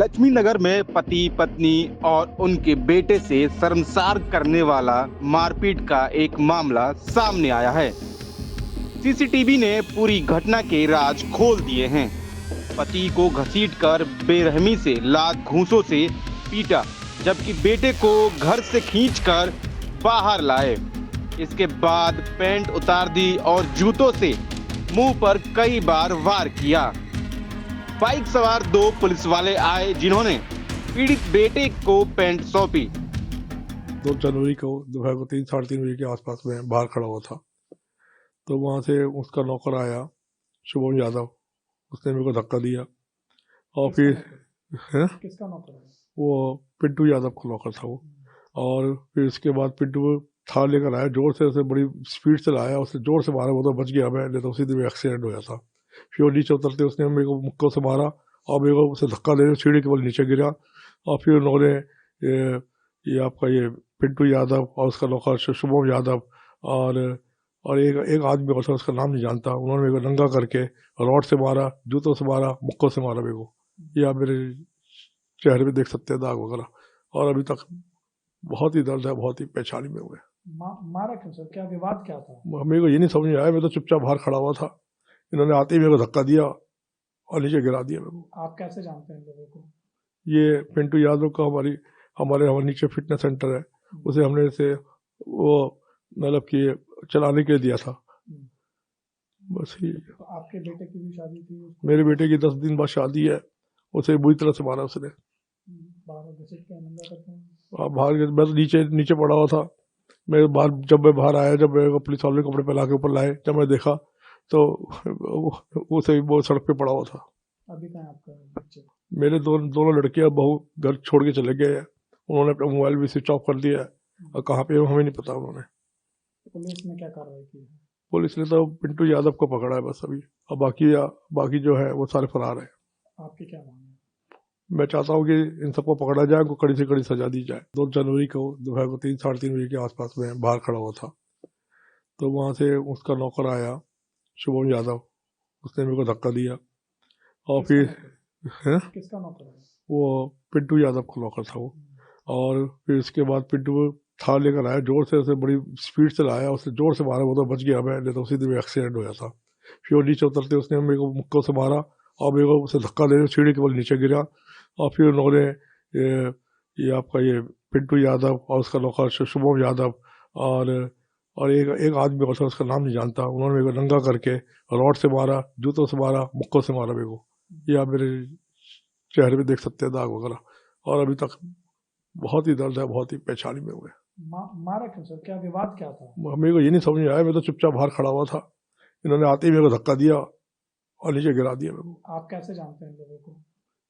लक्ष्मी नगर में पति पत्नी और उनके बेटे से शर्मसार करने वाला मारपीट का एक मामला सामने आया है। सीसीटीवी ने पूरी घटना के राज खोल दिए हैं। पति को घसीटकर बेरहमी से लात घूंसों से पीटा, जबकि बेटे को घर से खींचकर बाहर लाए। इसके बाद पैंट उतार दी और जूतों से मुंह पर कई बार वार किया। बाइक सवार दो पुलिस वाले आए, जिन्होंने पीड़ित बेटे को पैंट सौंपी। 2 जनवरी को दोपहर को 3-3:30 बजे के आसपास में बाहर खड़ा हुआ था, तो वहाँ से उसका नौकर आया शुभम यादव। उसने मेरे को धक्का दिया और फिर किसका नौकर है? वो पिंटू यादव का नौकर था वो। और फिर उसके बाद पिंटू थार लेकर आया, जोर से उसे बड़ी स्पीड से लाया, उससे जोर से मारा, वो तो बच गया। मैं नहीं तो उसी दिन एक्सीडेंट हो जाता। फिर वो नीचे उतरते उसने मेरे को मुक्कों से मारा और मेरे को उसे धक्का देने सीढ़ी के बल नीचे गिरा। और फिर उन्होंने ये आपका ये पिंटू यादव और उसका नौकर शुभम यादव और एक आदमी और उसका नाम नहीं जानता, उन्होंने मेरे को नंगा करके रॉड से मारा, जूतों से मारा, मुक्कों से मारा मेरे को। ये आप मेरे चेहरे पे देख सकते हैं दाग वगैरह, और अभी तक बहुत ही दर्द है, बहुत ही परेशानी में हुए। मारा क्यों सर? क्या विवाद क्या था? मेरे को ये नहीं समझ में आया। मैं तो चुपचाप बाहर खड़ा हुआ था, इन्होंने आते ही मेरे को धक्का दिया और नीचे गिरा दिया मेरे को। आप कैसे जानते हैं लोगों को? ये पिंटू यादव का हमारे नीचे फिटनेस सेंटर है, उसे हमने से वो मतलब कि चलाने के लिए दिया था, बस ही। तो आपके बेटे की भी शादी थी? मेरे बेटे की 10 दिन बाद शादी है, उसे बुरी तरह से मारा उसने। बाहर घसीट के नंगा करते हैं? बाहर बस नीचे पड़ा हुआ था। जब मैं बाहर आया, जब मेरे को पुलिस वाले कपड़े पहना के ऊपर लाए, जब मैं देखा तो उसे वो सड़क पे पड़ा हुआ था। अभी कहाँ है आपका बच्चे? मेरे दोनों लड़के अब बहू घर छोड़ के चले गए हैं। उन्होंने अपना मोबाइल भी स्विच ऑफ कर दिया है, और कहाँ पे हमें नहीं पता। उन्होंने पुलिस ने क्या कार्रवाई की है? पुलिस ने तो पिंटू यादव को पकड़ा है बस अभी, और बाकी जो है वो सारे फरार है। आपकी क्या मांग है? मैं चाहता हूँ कि इन सबको पकड़ा जाए, उनको कड़ी से कड़ी सजा दी जाए। 2 जनवरी को दोपहर को 3-3:30 बजे के आसपास में बाहर खड़ा हुआ था, तो वहाँ से उसका नौकर आया शुभम यादव। उसने मेरे को धक्का दिया और फिर किसका नौकर है? वो पिंटू यादव का नौकर था वो। और फिर उसके बाद पिंटू थार लेकर आया, जोर से उसे बड़ी स्पीड से लाया, उससे जोर से मारा, वो तो बच गया। मैं नहीं तो उसी दिन एक्सीडेंट हो जाता। फिर वो नीचे उतरते उसने मेरे को मुक्कों से मारा और मेरे को उसे धक्का देने सीढ़ी के बल नीचे गिरा। और फिर उन्होंने ये आपका ये पिंटू यादव और उसका नौकर शुभम यादव और एक आदमी और उसका नाम नहीं जानता, उन्होंने मेरे को नंगा करके रॉड से मारा, जूतों से मारा, मुक्कों से मारा मेरे को। ये आप मेरे चेहरे पे देख सकते हैं दाग वगैरह, और अभी तक बहुत ही दर्द है, बहुत ही परेशानी में हुए। मारा क्यों सर? क्या विवाद क्या था? मेरे को ये नहीं समझ में आया। मैं तो चुपचाप बाहर खड़ा हुआ था, इन्होंने आते ही मेरे को धक्का दिया और नीचे गिरा दिया मेरे को। आप कैसे जानते हैं लोगों को?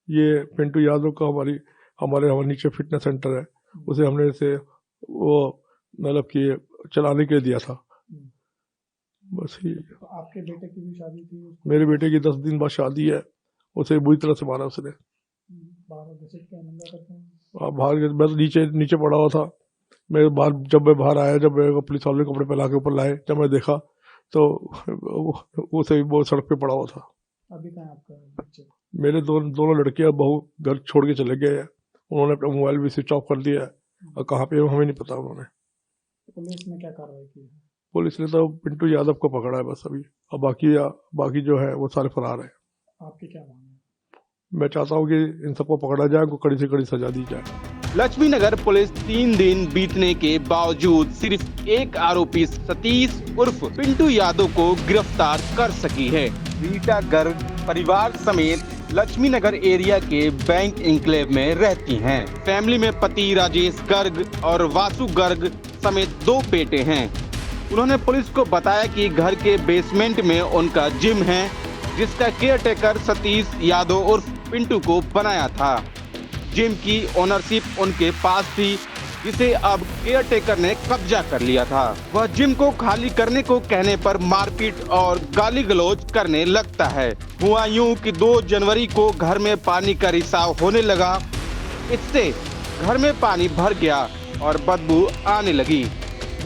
ये पिंटू यादव का हमारे नीचे फिटनेस सेंटर है, उसे हमने से वो मतलब कि चलाने के लिए दिया था, बस ही। तो आपके बेटे की भी शादी थी? मेरे बेटे की 10 दिन बाद शादी है, उसे बुरी तरह से मारा उसने। बाहर घसीट के नंगा करते हैं? बाहर बस नीचे पड़ा हुआ था। जब मैं बाहर आया, जब मेरे को पुलिस वाले कपड़े पहना के ऊपर लाए, जब मैं देखा तो उसे वो सड़क पे पड़ा हुआ था। अभी कहाँ है आपका बच्चे? मेरे दोनों लड़के अब बहू घर छोड़ के चले गए हैं। उन्होंने अपना मोबाइल भी स्विच ऑफ कर दिया है, और कहाँ पे हमें नहीं पता। उन्होंने पुलिस ने क्या कार्रवाई की है? पुलिस ने तो पिंटू यादव को पकड़ा है बस अभी, और बाकी जो है वो सारे फरार है। आपकी क्या मांग है? मैं चाहता हूँ कि इन सबको पकड़ा जाए, उनको कड़ी से कड़ी सजा दी जाए। लक्ष्मी नगर पुलिस 3 दिन बीतने के बावजूद सिर्फ एक आरोपी सतीश उर्फ पिंटू यादव को गिरफ्तार कर सकी है। रीटा गर्ग परिवार समेत लक्ष्मी नगर एरिया के बैंक इंक्लेव में रहती हैं। फैमिली में पति राजेश गर्ग और वासु गर्ग समेत 2 बेटे हैं। उन्होंने पुलिस को बताया कि घर के बेसमेंट में उनका जिम है, जिसका केयरटेकर सतीश यादव उर्फ पिंटू को बनाया था। जिम की ओनरशिप उनके पास थी, जिसे अब केयरटेकर ने कब्जा कर लिया था। वह जिम को खाली करने को कहने पर मारपीट और गाली गलौज करने लगता है। हुआ यूं कि 2 जनवरी को घर में पानी का रिसाव होने लगा। इससे घर में पानी भर गया और बदबू आने लगी।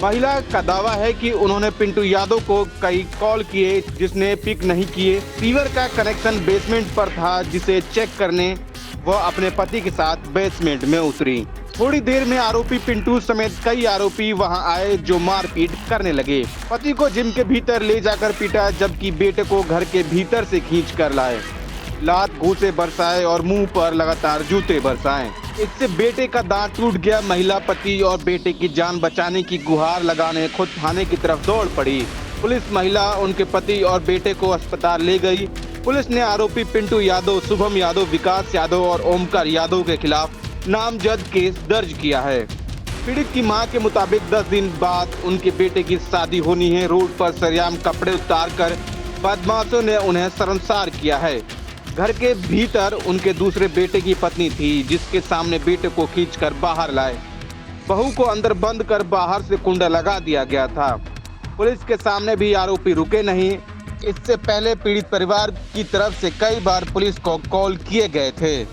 महिला का दावा है कि उन्होंने पिंटू यादव को कई कॉल किए, जिसने पिक नहीं किए। सीवर का कनेक्शन बेसमेंट पर था, जिसे चेक करने वह अपने पति के साथ बेसमेंट में उतरी। थोड़ी देर में आरोपी पिंटू समेत कई आरोपी वहां आए जो मारपीट करने लगे। पति को जिम के भीतर ले जाकर पीटा, जबकि बेटे को घर के भीतर से खींच कर लाए। लात घूंसे बरसाए और मुंह पर लगातार जूते बरसाए। इससे बेटे का दांत टूट गया। महिला पति और बेटे की जान बचाने की गुहार लगाने खुद थाने की तरफ दौड़ पड़ी। पुलिस महिला, उनके पति और बेटे को अस्पताल ले गई। पुलिस ने आरोपी पिंटू यादव, शुभम यादव, विकास यादव और ओमकार यादव के खिलाफ नामजद केस दर्ज किया है। पीड़ित की मां के मुताबिक 10 दिन बाद उनके बेटे की शादी होनी है। रोड पर सरेआम कपड़े उतारकर बदमाशों ने उन्हें शर्मसार किया है। घर के भीतर उनके दूसरे बेटे की पत्नी थी, जिसके सामने बेटे को खींचकर बाहर लाए। बहू को अंदर बंद कर बाहर से कुंडा लगा दिया गया था। पुलिस के सामने भी आरोपी रुके नहीं। इससे पहले पीड़ित परिवार की तरफ से कई बार पुलिस को कॉल किए गए थे।